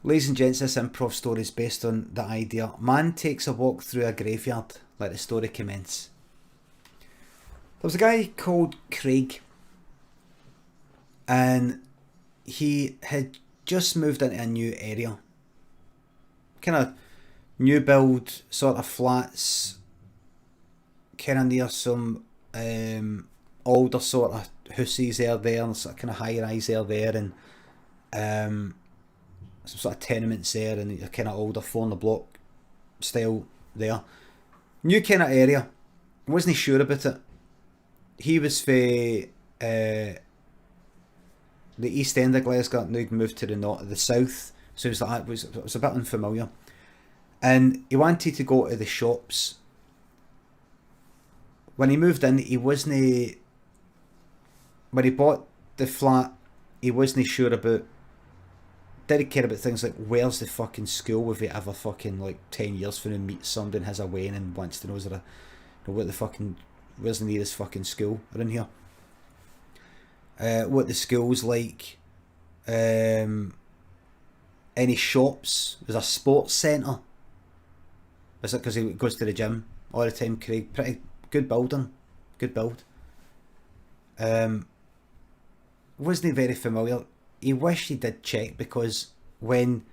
Ladies and gents, this improv story is based on the idea: man takes a walk through a graveyard. Let the story commence. There was a guy called Craig, and he had just moved into a new area. Kind of new build sort of flats, kind of near some older sort of houses there, and sort of kind of high rise there, and some sort of tenements there, and a kind of older 4 on the block style there. New kind of area. Wasn't sure about it. He was for the east end of Glasgow. Now moved to the south, so it was like it was a bit unfamiliar. And he wanted to go to the shops. When he moved in, he wasn't. When he bought the flat, he wasn't sure about. Didn't care about things like where's the fucking school if he ever fucking like 10 years for him meets somebody and has a wedding and wants to know what the fucking where's the nearest fucking school around here. What the school's like. Any shops. There's a sports centre. Is it because he goes to the gym all the time? Craig, pretty good building, good build. Wasn't very familiar. He wished he did check, because when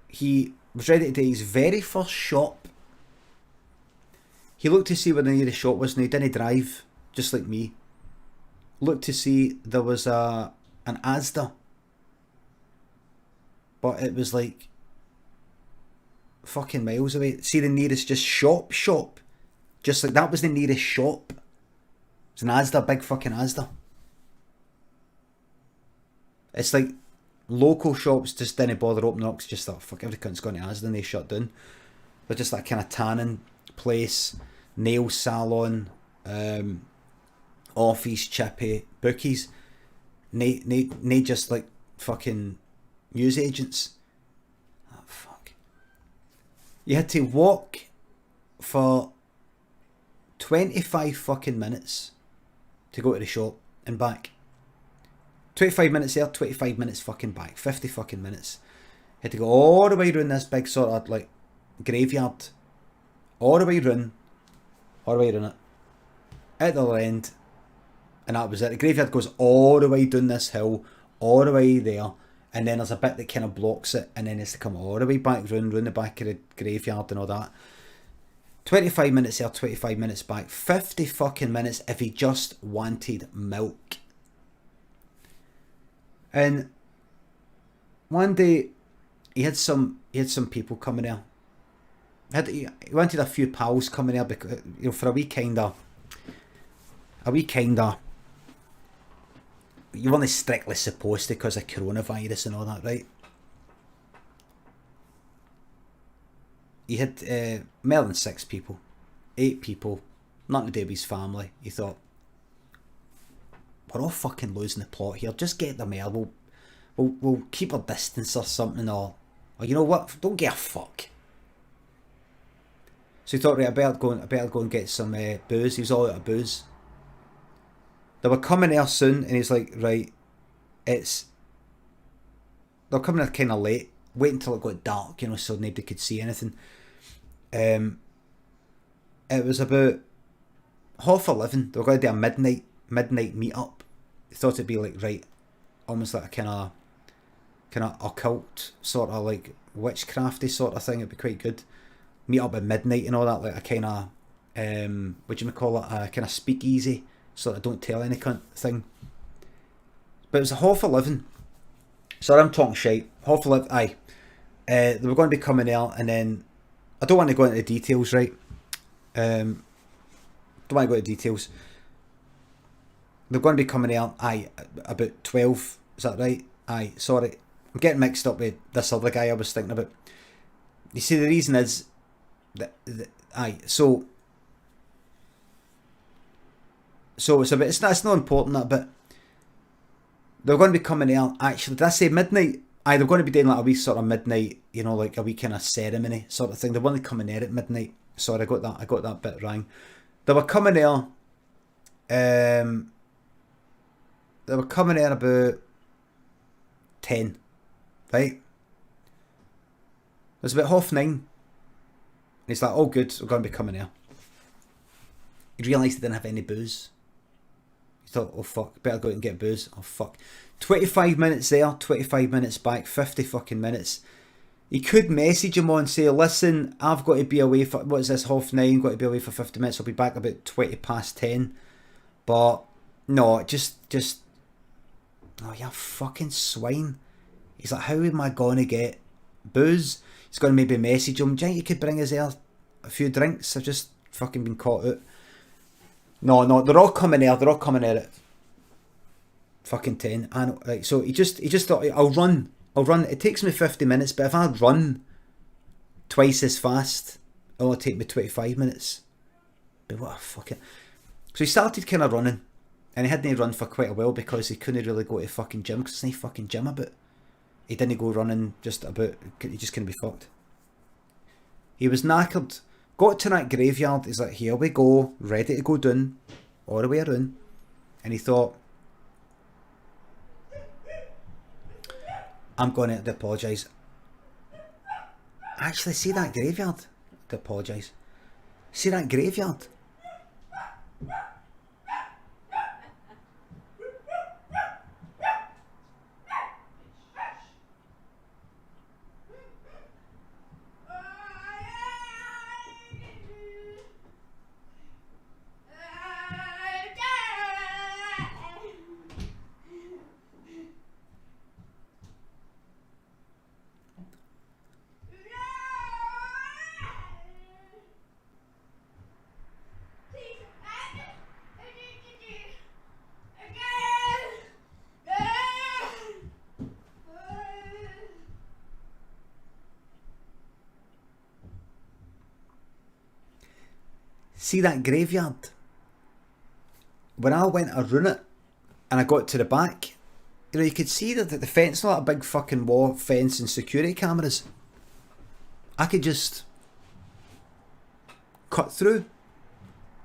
he was ready to do his very first shop, he looked to see where the nearest shop was, and he didn't drive, just like me. Looked to see there was an Asda, but it was like fucking miles away. See the nearest just shop, just like that was the nearest shop. It's an Asda, big fucking Asda. It's like local shops just didn't bother opening up, because just thought, fuck, every cunt's gone to Asda and they shut down. But just that kind of tanning place, nail salon, office, chippy, bookies. Nay just like fucking news agents. Oh, fuck. You had to walk for 25 fucking minutes to go to the shop and back. 25 minutes there, 25 minutes fucking back. 50 fucking minutes. Had to go all the way around this big sort of like graveyard. All the way around it. At the other end. And that was it. The graveyard goes all the way down this hill, all the way there. And then there's a bit that kind of blocks it. And then it's to come all the way back round the back of the graveyard and all that. 25 minutes there, 25 minutes back. 50 fucking minutes if he just wanted milk. And one day he had some people coming there. He wanted a few pals coming there, because for a wee kinda you weren't strictly supposed to because of coronavirus and all that, right? He had more than 6 people, 8 people, nothing to do with his family. He thought, we're all fucking losing the plot here. Just get them there. We'll keep our distance or something, or you know what? Don't give a fuck. So he thought, right, I better go and get some booze. He was all out of booze. They were coming there soon, and he's like, right, they're coming there kind of late. Wait until it got dark, so nobody could see anything. It was about 11:30. They were going to do a midnight meet up. He thought it'd be like, right, almost like a kind of occult sort of like witchcrafty sort of thing. It'd be quite good. Meet up at midnight and all that, like a kind of what do you call it? A kind of speakeasy sort of don't tell any cunt thing. But it was a 11:30. Sorry, I'm talking shite. 11:30. Aye. They were going to be coming there, and then I don't want to go into details, right? Don't want to go into details. They're going to be coming out, about 12, is that right? Aye, sorry. I'm getting mixed up with this other guy I was thinking about. You see, the reason is, so it's not important, that bit. They're going to be coming out, actually, did I say midnight? Aye, they're going to be doing like a wee sort of midnight, like a wee kind of ceremony sort of thing. They're only coming there at midnight. Sorry, I got that bit wrong. They were coming there, They were coming in about 10. right? It was about 9:30. And he's like, oh good, we're going to be coming here. He realised he didn't have any booze. He thought, oh fuck, better go out and get booze. Oh fuck. 25 minutes there, 25 minutes back, 50 fucking minutes. He could message him on, say, listen, I've got to be away for, what is this, 9:30, got to be away for 50 minutes, I'll be back about 20 past 10. But, no, just, oh, you fucking swine. He's like, how am I going to get booze? He's going to maybe message him, do you think you could bring us there a few drinks? I've just fucking been caught out. No, they're all coming there at fucking 10. And right, so he just thought, I'll run. It takes me 50 minutes, but if I run twice as fast, it'll take me 25 minutes. But what a fucking... So he started kind of running, and he hadn't run for quite a while because he couldn't really go to fucking gym, because there's no fucking gym about. He didn't go running just about, he just couldn't be fucked. He was knackered, got to that graveyard, he's like, here we go, ready to go down, all the way around, and he thought, I'm going to apologise. Actually, see that graveyard? To apologise. See that graveyard? See that graveyard? When I went around it and I got to the back, you know, you could see that the fence, not a big fucking wall fence and security cameras. I could just cut through.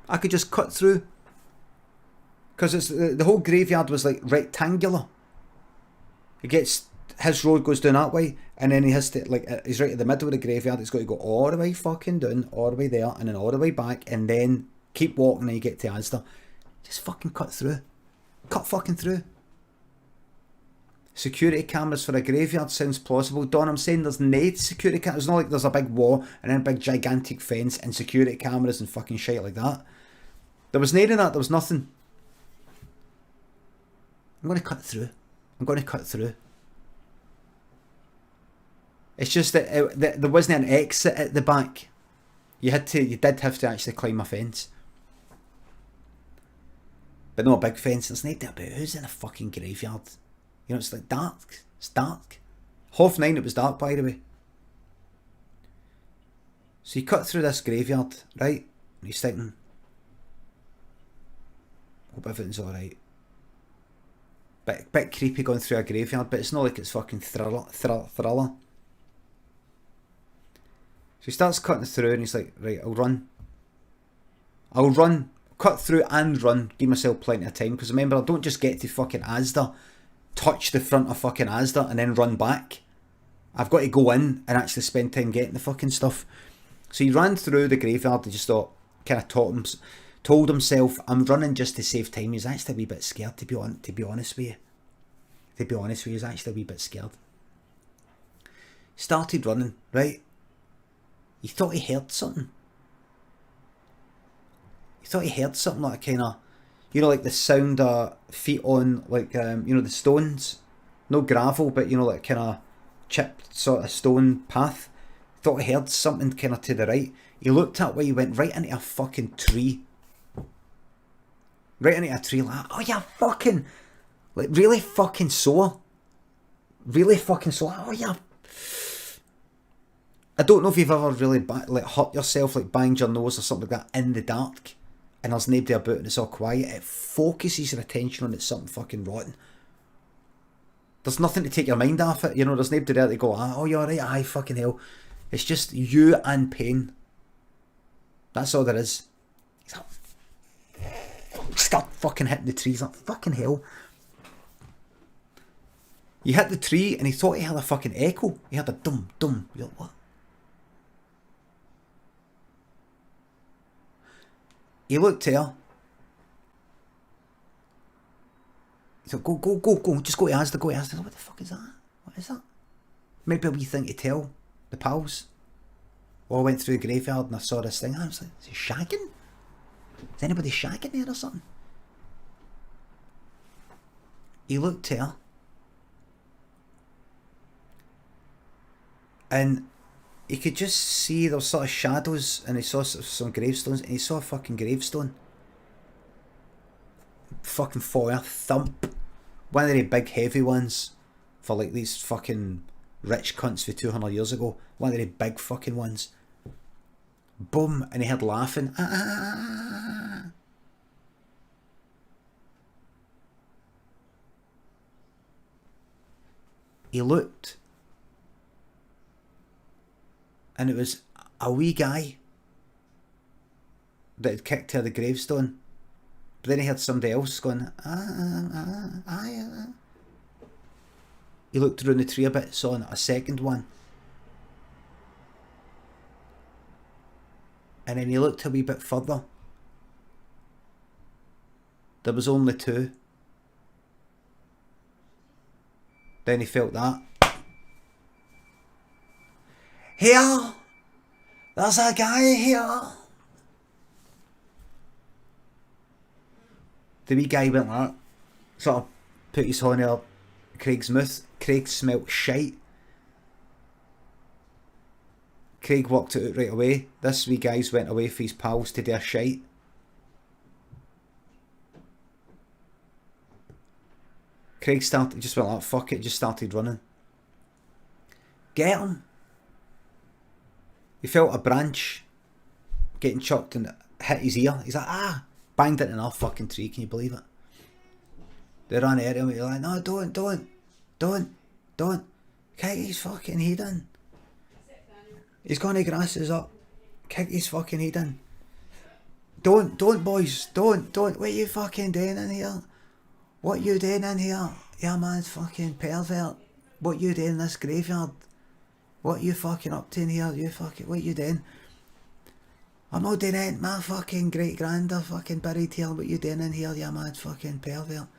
Because it's the whole graveyard was like rectangular. His road goes down that way, and then he has to, like, he's right at the middle of the graveyard. It's got to go all the way fucking down, all the way there, and then all the way back, and then keep walking and you get to Asda. Just fucking cut through. Cut fucking through. Security cameras for a graveyard sounds plausible. Don, I'm saying there's no security cameras. It's not like there's a big wall and then a big gigantic fence and security cameras and fucking shit like that. There was none of that. There was nothing. I'm going to cut through. It's just that there wasn't an exit at the back. You did have to actually climb a fence. But no, a big fence. There's no doubt about who's in a fucking graveyard. You know, it's like dark. It's dark. 9:30 it was dark, by the way. So you cut through this graveyard, right? And he's thinking, hope everything's alright. Bit creepy going through a graveyard, but it's not like it's fucking thriller. So he starts cutting through and he's like, right, I'll run, cut through and run, give myself plenty of time, because remember, I don't just get to fucking Asda, touch the front of fucking Asda and then run back. I've got to go in and actually spend time getting the fucking stuff. So he ran through the graveyard and just thought, kind of told himself, I'm running just to save time. He's actually a wee bit scared, to be honest with you. He's actually a wee bit scared. Started running, right? He thought he heard something. Like kind of, you know, like the sound of feet on, like, you know, the stones. No gravel, but, you know, like kind of chipped sort of stone path. Thought he heard something kind of to the right. He looked that way, he went right into a fucking tree. Like, oh yeah, fucking, like, really fucking sore. Oh yeah. I don't know if you've ever really hurt yourself, like banged your nose or something like that in the dark, and there's nobody about and it's all quiet. It focuses your attention on it's something fucking rotten. There's nothing to take your mind off it, you know, there's nobody there to go, oh, you're alright, aye, fucking hell. It's just you and pain. That's all there is. Start fucking hitting the trees, like, fucking hell. You hit the tree and he thought he had a fucking echo. He had a dum dum. You're like, what? He looked at her. He said, go. Just go to Asda, go to Asda. What the fuck is that? What is that? Maybe a wee thing to tell the pals. Well, I went through the graveyard and I saw this thing. I was like, is he shagging? Is anybody shagging there or something? He looked at her. And he could just see there was sort of shadows, and he saw some gravestones, and he saw a fucking gravestone. Fucking fire, thump. One of the big heavy ones for like these fucking rich cunts for 200 years ago. One of the big fucking ones. Boom, and he heard laughing. Ah. He looked. And it was a wee guy that had kicked her the gravestone. But then he heard somebody else going, He looked around the tree a bit, saw a second one. And then he looked a wee bit further. There was only two. Then he felt that. Here! There's a guy here! The wee guy went like that. Sort of put his horn up Craig's mouth. Craig smelt shite. Craig walked it out right away. This wee guy's went away for his pals to do a shite. Craig just went like, fuck it, just started running. Get him! He felt a branch getting chucked and hit his ear. He's like, banged it in another fucking tree, can you believe it? They ran at him, he's like, no, don't. Kick his fucking head in. He's gonna grass us up. Kick his fucking head in. Don't boys, don't. What you fucking doing in here? What you doing in here? Yeah man, fucking pervert. What you doing in this graveyard? What you fucking up to in here? You fucking, what you doing? I'm not doing it. My fucking great granda fucking buried here. What you doing in here? You mad fucking pervert.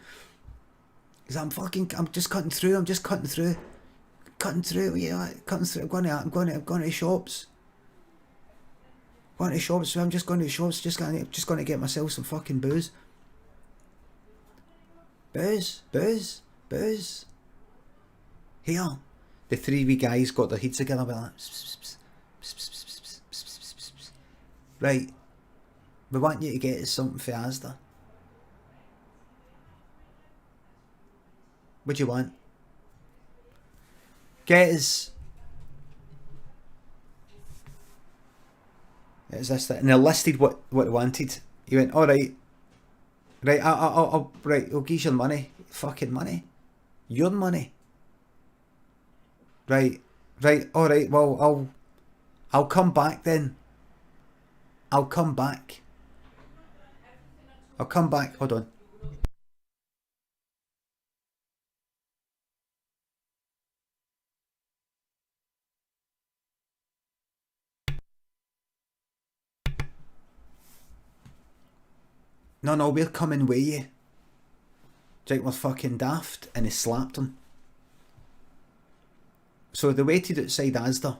He's like, I'm just cutting through. What you like? Cutting through. I'm going to shops. Going to shops. So I'm just going to shops. Just going to get myself some fucking booze. Booze. Here. The three wee guys got their heads together like that. Right. We want you to get us something for Asda. What do you want? Get us. Is this that? And they listed what they wanted. He went, alright. Right, I'll give you your money. Fucking money. Your money. Right, alright, well, I'll come back then. I'll come back, hold on. No, we're coming with you. Jake was fucking daft and he slapped him. So they waited outside Asda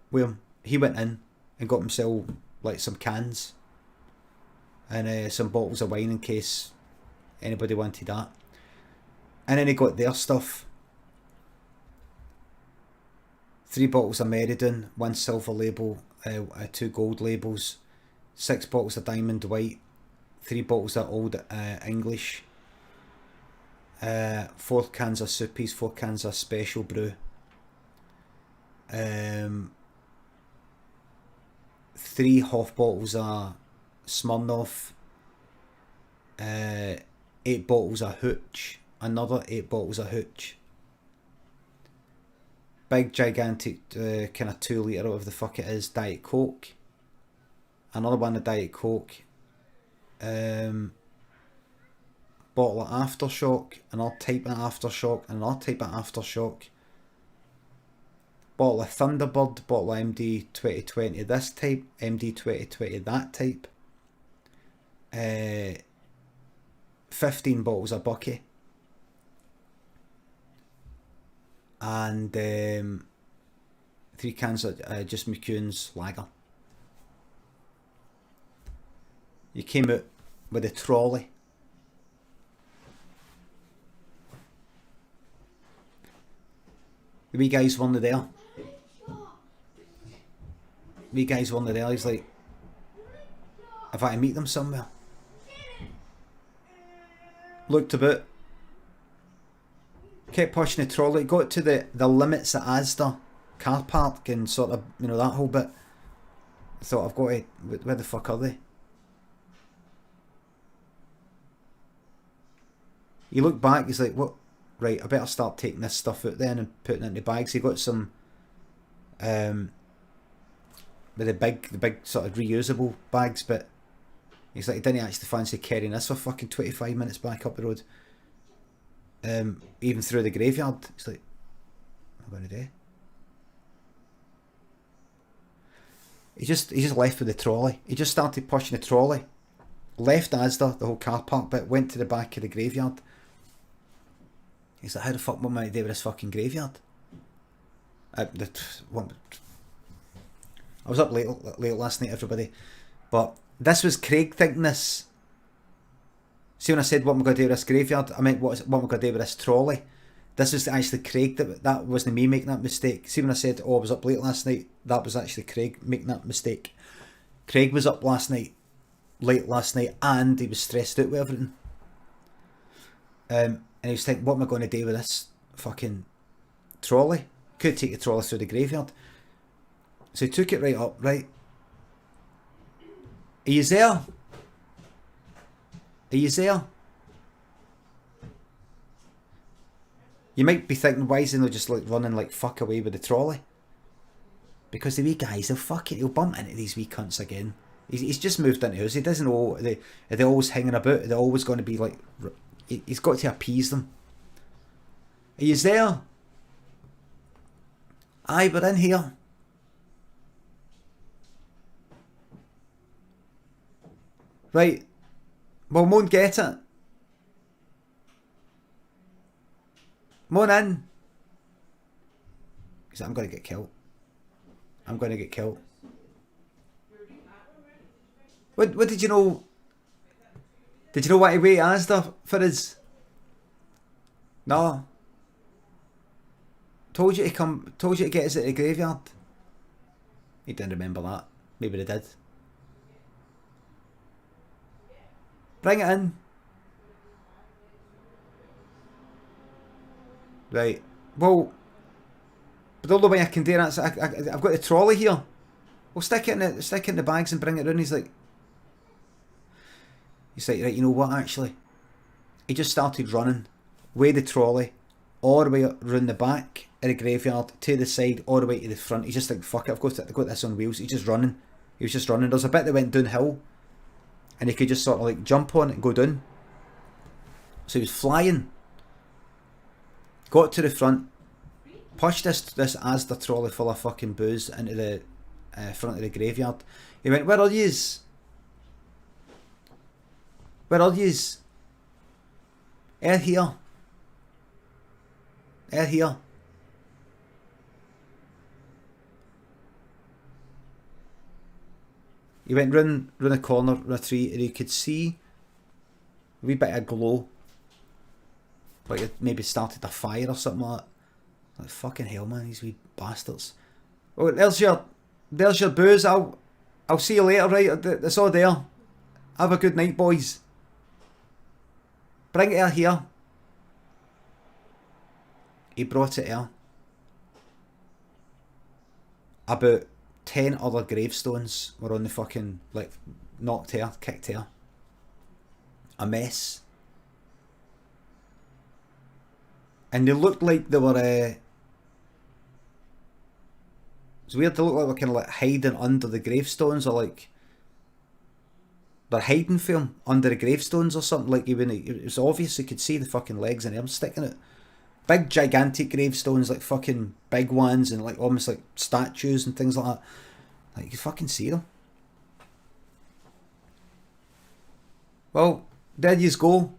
where he went in and got himself like some cans and some bottles of wine in case anybody wanted that. And then he got their stuff. 3 bottles of Meriden, 1 silver label, 2 gold labels, 6 bottles of Diamond White, 3 bottles of Old English, 4 cans of Soupies, 4 cans of Special Brew, 3 half bottles of Smirnoff, 8 bottles of Hooch, another 8 bottles of Hooch, big gigantic kind of 2 litre of the fuck it is Diet Coke, another one of Diet Coke, bottle of Aftershock, another type of Aftershock, another type of Aftershock, bottle of Thunderbird, bottle of MD 2020 this type, MD 2020 that type, 15 bottles of Bucky, and 3 cans of just McEwen's lager. You came out with a trolley. The wee guys weren't there. Wee guys weren't there. He's like, if I meet them somewhere. Looked about. Kept pushing the trolley. Got to the limits at Asda car park and sort of, you know, that whole bit. I thought, I've got to, where the fuck are they? He looked back, he's like, what? Right, I better start taking this stuff out then and putting it into bags. He got some, with the big sort of reusable bags, but he's like, he didn't actually fancy carrying this for fucking 25 minutes back up the road. Even through the graveyard. He's like, what am I going to do? He just left with the trolley. He just started pushing the trolley. Left Asda, the whole car park bit, went to the back of the graveyard. He's like, how the fuck am I to do with this fucking graveyard? I was up late last night, everybody. But this was Craig thinking this. See, when I said what am I going to do with this graveyard, I meant what am I going to do with this trolley. This was actually Craig, that wasn't me making that mistake. See, when I said, oh, I was up late last night, that was actually Craig making that mistake. Craig was up late last night, and he was stressed out with everything. And he was thinking, what am I going to do with this fucking trolley? Could take the trolley through the graveyard. So he took it right up, right? Are you there? Are you there? You might be thinking, why isn't he just like running like fuck away with the trolley? Because the wee guys, he'll bump into these wee cunts again. He's just moved into us. He doesn't know, they're always hanging about. They're always going to be like, he's got to appease them. Are you there? Aye, we're in here. Right. Well, won't get it. Moan in. Because I'm going to get killed. I'm going to get killed. What did you know? Did you know what he wait Asda for us? No. Told you to get us at the graveyard. He didn't remember that. Maybe they did. Bring it in. Right. Well, but the only way I can do that is I've got the trolley here. We'll stick it in the bags and bring it round. He's like, right, you know what, actually? He just started running with the trolley all the way round the back of the graveyard, to the side, all the way to the front. He's just like, fuck it, I've got this on wheels. He's just running. He was just running. There's a bit that went downhill, and he could just sort of like jump on it and go down. So he was flying. Got to the front, pushed this Asda trolley full of fucking booze into the front of the graveyard. He went, where are yous? Where are yous? Here. Here. He went round a corner, round a tree, and he could see a wee bit of glow. Like it maybe started a fire or something like that. Like, fucking hell, man, these wee bastards. Oh, there's your booze. I'll see you later, right? It's all there. Have a good night, boys. Bring it here. He brought it here. About 10 other gravestones were on the fucking, like, knocked here, kicked here. A mess. And they looked like they were, it's weird, they look like they were kind of like hiding under the gravestones, or like, they're hiding for him under the gravestones or something. Like it was obvious you could see the fucking legs and arms sticking out. Big gigantic gravestones, like fucking big ones, and like almost like statues and things like that. Like you could fucking see them. Well, there you go.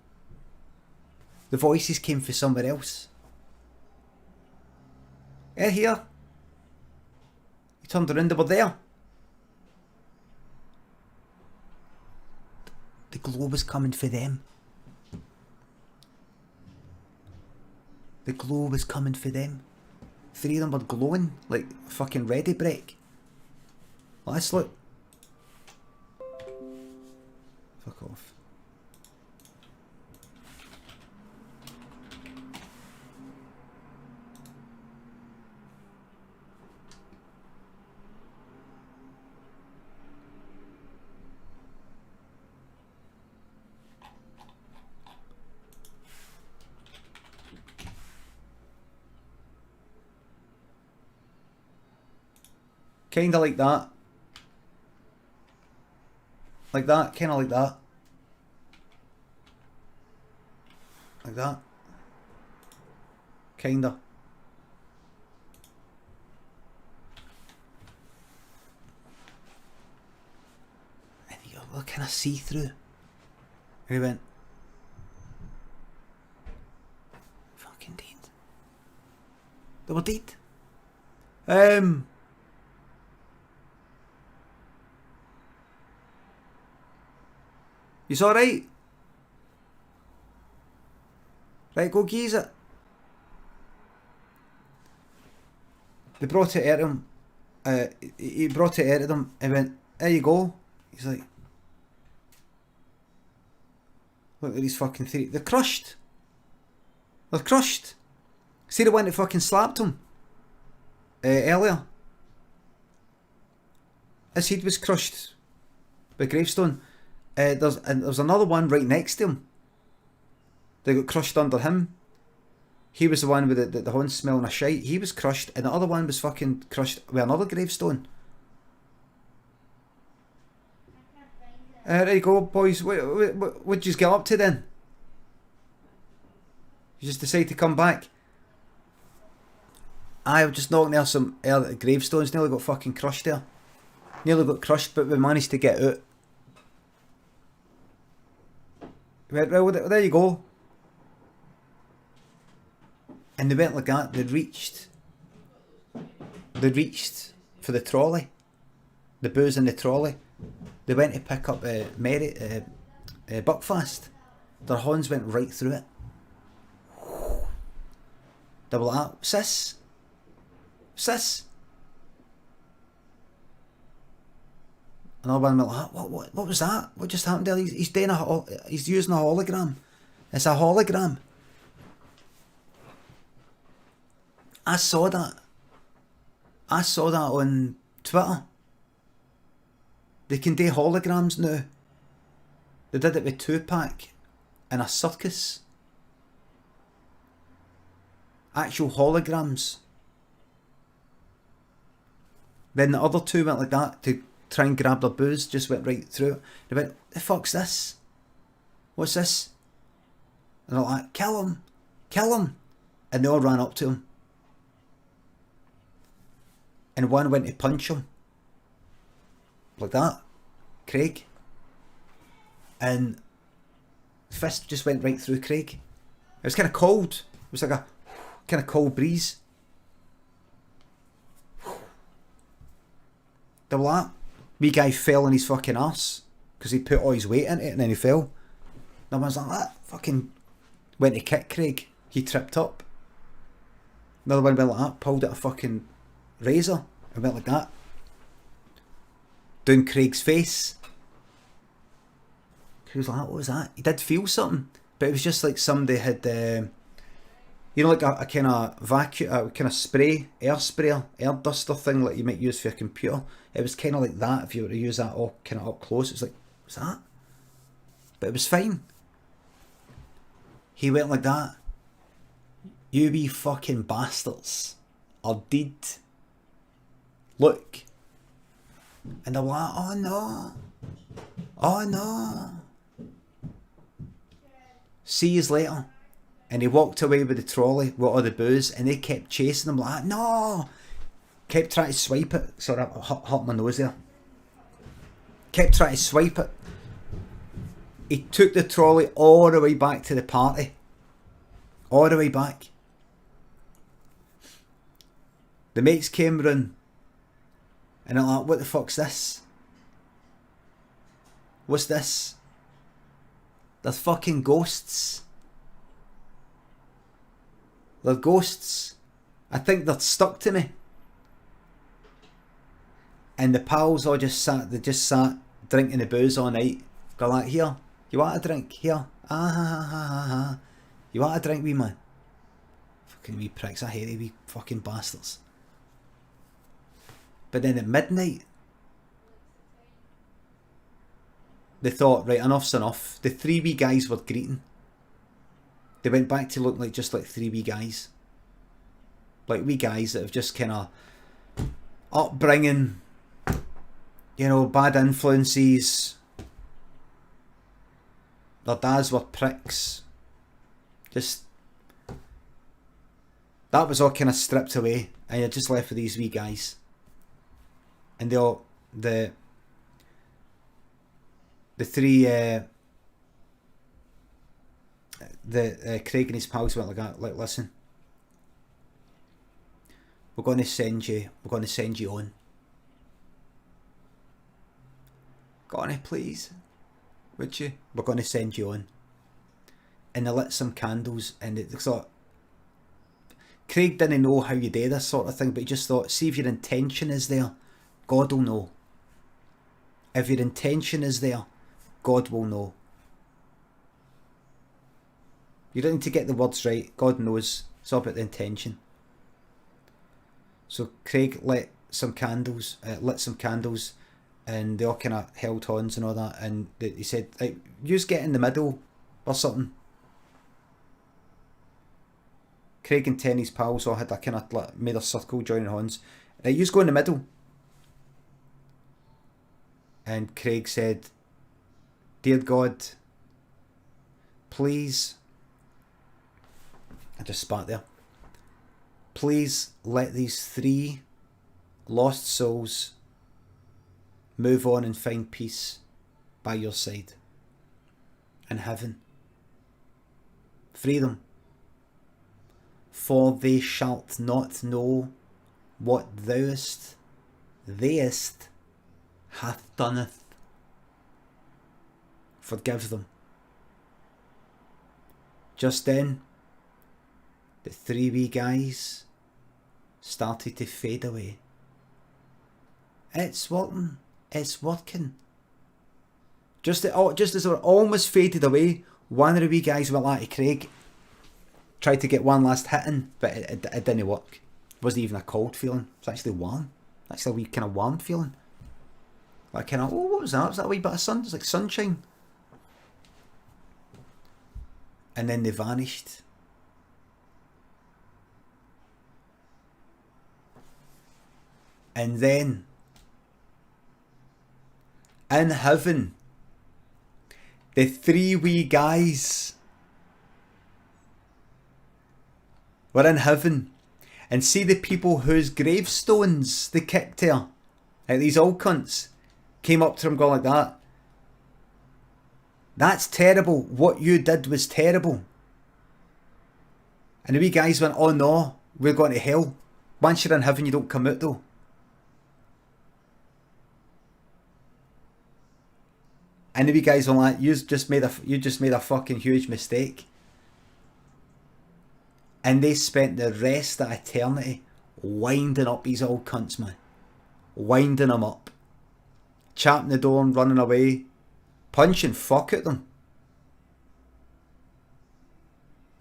The voices came for somewhere else. Here. He turned around, they were there. The glow was coming for them. The glow was coming for them. 3 of them were glowing like fucking ready break. Let's look. Fuck off. Kinda like that. Like that, kinda like that. Like that. Kinda. And you go, what can I see through? And he went, fucking dead. They were dead. He's alright. Right, go geese it. They brought it at him. He brought it at him and went, there you go. He's like, look at these fucking 3. They're crushed. They're crushed. See the one that fucking slapped him earlier? His head was crushed by gravestone. There's another one right next to him. They got crushed under him. He was the one with the horn smelling of shite. He was crushed, and the other one was fucking crushed with another gravestone. There you go, boys. What'd you get up to then? You just decide to come back? I was just knocking there some gravestones. Nearly got fucking crushed there. Nearly got crushed, but we managed to get out. Well, there you go. And they went like that. They reached for the trolley. The booze in the trolley. They went to pick up Buckfast. Their horns went right through it. They were like, sis. Another one went like, what was that? What just happened there? He's using a hologram. It's a hologram. I saw that on Twitter. They can do holograms now. They did it with Tupac in a circus. Actual holograms. Then the other 2 went like that to try and grab their booze, just went right through it. They went, the fuck's this? What's this? And they're like, kill him. And they all ran up to him. And one went to punch him. Like that. Craig. And fist just went right through Craig. It was kind of cold. It was like a kind of cold breeze. The like, wee guy fell on his fucking arse because he put all his weight into it and then he fell. The one's like that. Fucking went to kick Craig. He tripped up. Another one went like that, pulled out a fucking razor and went like that. Down Craig's face. He was like, what was that? He did feel something, but it was just like somebody had, like a kind of vacuum, a kind of spray, air sprayer, air duster thing like you might use for your computer. It was kind of like that if you were to use that all kind of up close. It was like, what's that? But it was fine. He went like that. You wee fucking bastards are dead. Look. And they were like, oh no. Oh no. See yous later. And he walked away with the trolley with all the booze, and they kept chasing him like, no! Kept trying to swipe it. Sorry, I hurt my nose there. Kept trying to swipe it. He took the trolley all the way back to the party. All the way back. The mates came round, and they're like, what the fuck's this? What's this? They're fucking ghosts. They're ghosts. I think they're stuck to me. And the pals all just sat drinking the booze all night. Go like, here, you want a drink? Here. You want a drink, wee man? Fucking wee pricks, I hate you, wee fucking bastards. But then at midnight, they thought, right, enough's enough. The three wee guys were greeting. They went back to look like just like three wee guys. Like wee guys that have just kind of upbringing, you know, bad influences. Their dads were pricks. Just, that was all kind of stripped away, and you're just left with these wee guys. And they all, the three, Craig and his pals went like that, like, listen, we're going to send you on. Gonna please, would you? We're going to send you on. And they lit some candles, and it thought, Craig didn't know how you do this sort of thing, but he just thought, see if your intention is there, God will know. If your intention is there, God will know. You don't need to get the words right. God knows. It's all about the intention. So Craig lit some candles, and they all kind of held hands and all that. And he said, like, you just get in the middle or something. Craig and Tenny's pals all had that kind of like, made a circle joining hands. You just go in the middle. And Craig said, dear God, please, I just spat there, please let these three lost souls move on and find peace by your side in heaven. Free them, for they shalt not know what theyest hath doneth. Forgive them. Just then, the three wee guys started to fade away. It's working. It's working. Just as they were almost faded away, one of the wee guys went like to Craig, tried to get one last hit in, but it didn't work. It wasn't even a cold feeling. It was actually warm. Actually a wee kind of warm feeling. Like kind of, oh, what was that? Was that a wee bit of sun? It's like sunshine. And then they vanished. And then, in heaven, the three wee guys were in heaven, and see the people whose gravestones they kicked there, like these old cunts, came up to him going like that. That's terrible. What you did was terrible. And the wee guys went, oh no, we're going to hell. Once you're in heaven, you don't come out though. And the wee guys were like, you just made a fucking huge mistake. And they spent the rest of eternity winding up these old cunts, man. Winding them up. Chapping the door and running away. Punching fuck at them.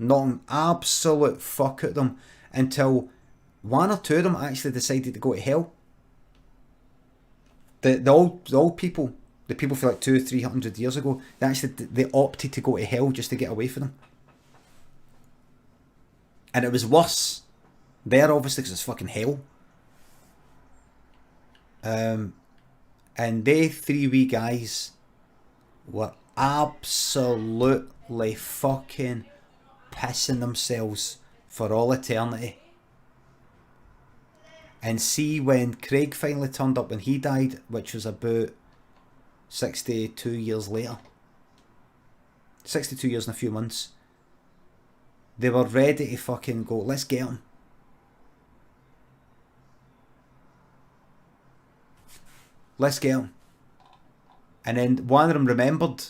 Knocking absolute fuck at them until one or two of them actually decided to go to hell. The old people, the people for like 200-300 years ago, they opted to go to hell just to get away from them. And it was worse there, obviously, because it's fucking hell. And they three wee guys were absolutely fucking pissing themselves for all eternity. And see, when Craig finally turned up when he died, which was about 62 years later, 62 years and a few months, they were ready to fucking go, let's get him. Let's get him. And then one of them remembered.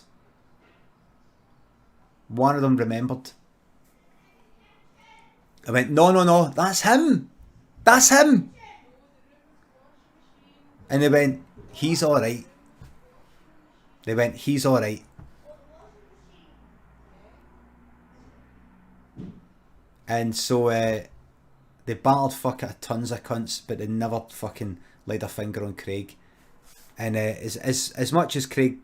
I went, no, that's him. That's him. And they went, he's alright. They went, he's alright. And so they battered fuck out tons of cunts, but they never fucking laid a finger on Craig. And as much as Craig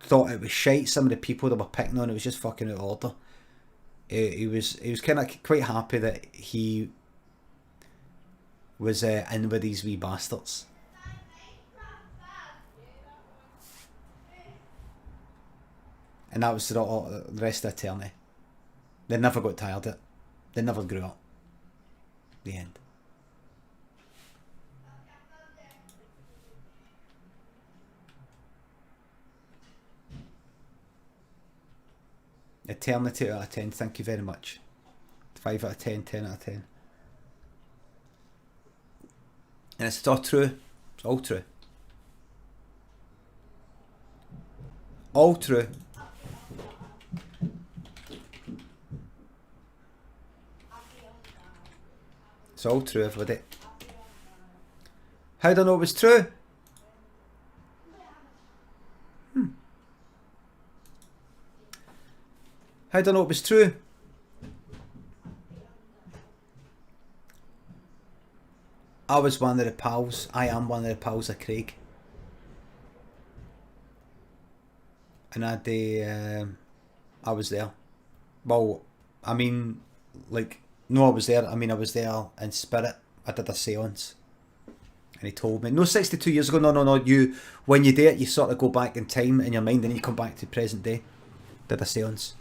thought it was shite, some of the people that were picking on it was just fucking out of order. He was kind of quite happy that he was in with these wee bastards. And that was the rest of eternity. They never got tired of it. They never grew up. The end. Eternity out of 10, thank you very much. 5 out of 10, 10 out of 10. And it's all true. It's all true. All true. It's all true, everybody. How do I know it was true? How do I know it was true? I was one of the pals. I am one of the pals of Craig. And I was there. Well, I mean, like, no, I was there. I mean, I was there in spirit. I did a seance. And he told me, no, 62 years ago, no, you, when you do it, you sort of go back in time in your mind and you come back to present day. Did a seance.